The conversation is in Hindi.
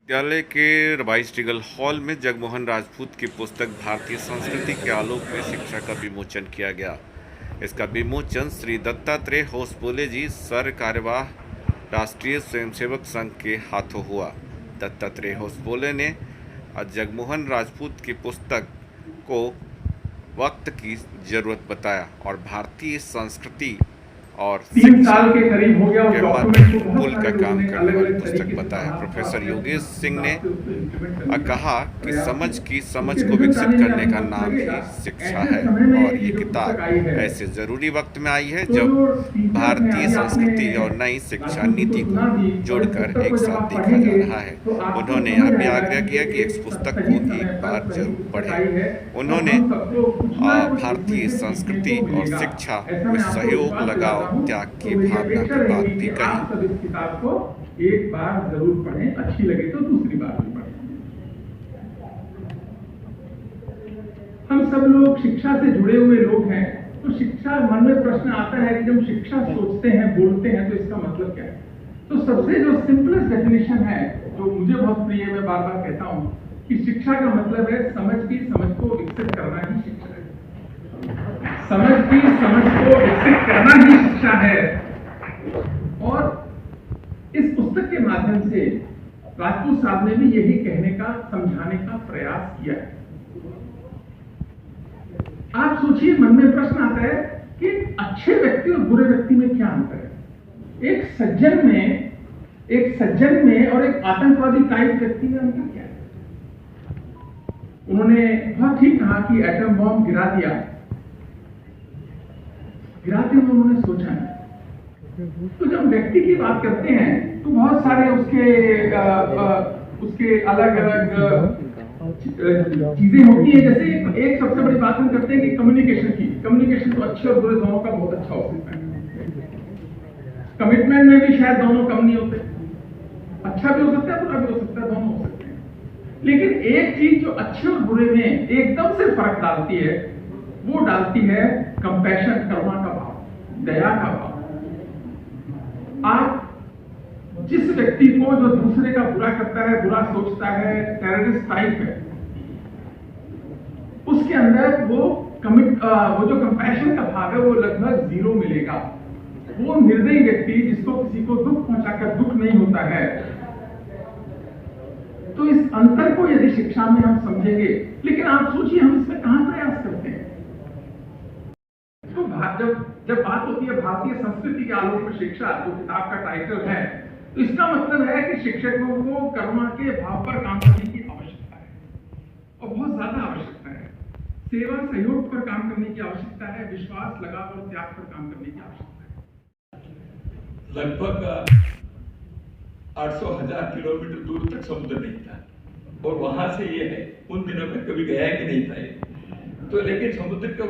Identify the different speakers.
Speaker 1: विद्यालय के रवाइज रीगल हॉल में जगमोहन राजपूत की पुस्तक भारतीय संस्कृति के आलोक में शिक्षा का विमोचन किया गया। इसका विमोचन श्री दत्तात्रेय होसबोले जी, सर कार्यवाह राष्ट्रीय स्वयंसेवक संघ के हाथों हुआ। दत्तात्रेय होसबोले ने जगमोहन राजपूत की पुस्तक को वक्त की जरूरत बताया और भारतीय संस्कृति और
Speaker 2: 3 साल के करीब हो गया।
Speaker 1: के मध्य पुल का काम करने वाली पुस्तक बताया। प्रोफेसर योगेश सिंह ने कहा कि समझ को विकसित करने का नाम ही शिक्षा है और ये किताब ऐसे जरूरी वक्त में आई है जब भारतीय संस्कृति और नई शिक्षा नीति को जोड़कर एक साथ देखा जा रहा है। उन्होंने यह भी आग्रह किया कि इस पुस्तक को एक बार जरूर पढ़ें। उन्होंने भारतीय संस्कृति और शिक्षा में सहयोग, लगाव, त्याग की भावना की बात भी कही।
Speaker 2: इस किताब को एक बार जरूर पढ़ें, अच्छी लगे तो दूसरी बार भी पढ़ें। हम सब लोग शिक्षा से जुड़े हुए लोग हैं, तो शिक्षा मन में प्रश्न आता है कि जब शिक्षा सोचते हैं, बोलते हैं, तो इसका मतलब क्या है। तो सबसे जो सिंपलेस्ट डेफिनेशन है, जो मुझे बहुत प्रिय, मैं बार बार कहता हूं कि शिक्षा का मतलब है समझ को विकसित करना ही शिक्षा है। समझ को विकसित करना ही शिक्षा है। और इस पुस्तक के माध्यम से राजपूत साहब ने भी यही कहने का, समझाने का प्रयास किया है। आप सोचिए, मन में प्रश्न आता है कि अच्छे व्यक्ति और बुरे व्यक्ति में क्या अंतर है। एक सज्जन में और एक आतंकवादी टाइप व्यक्ति में अंतर क्या है। उन्होंने बहुत ठीक कहा कि एटम बॉम्ब गिराते हुए उन्होंने सोचा नहीं। तो जब व्यक्ति की बात करते हैं तो बहुत सारे उसके अलग अलग चीजें होती है। जैसे एक सबसे बड़ी बात हम करते हैं कि कम्युनिकेशन तो अच्छे और बुरे दोनों का बहुत अच्छा हो सकता है। कमिटमेंट में भी शायद दोनों कम नहीं होते, अच्छा भी हो सकता है, बुरा भी हो सकता है, दोनों हो सकते हैं। लेकिन एक चीज जो अच्छे और बुरे में एकदम से फर्क डालती है, वो डालती है कंपैशन, करुणा का भाव, दया का भाव। आप जिस व्यक्ति को जो दूसरे का बुरा करता है, बुरा सोचता है, टेररिस्ट टाइप है, उसके अंदर वो जो कंपैशन का भाव है वो लगभग 0 मिलेगा। वो निर्दयी व्यक्ति जिसको किसी को दुख पहुंचाकर दुख नहीं होता है। तो इस अंतर को यदि शिक्षा में हम समझेंगे, लेकिन आप सोचिए हम इसमें कहां प्रयास करते हैं। तो जब बात होती है भारतीय संस्कृति के आलोक में शिक्षा, जो किताब का टाइटल है, तो इसका मतलब है कि शिक्षकों को करुणा के भाव पर काम करने की आवश्यकता है और बहुत ज्यादा आवश्यकता है। सेवा सहयोग पर काम करने की आवश्यकता है, विश्वास, लगाव और त्याग पर काम करने की आवश्यकता है।
Speaker 3: लगभग 800,000 किलोमीटर दूर तक समुद्र नहीं था और वहां से ये है, उन दिनों में कभी गया कि नहीं था ये। तो लेकिन समुद्र का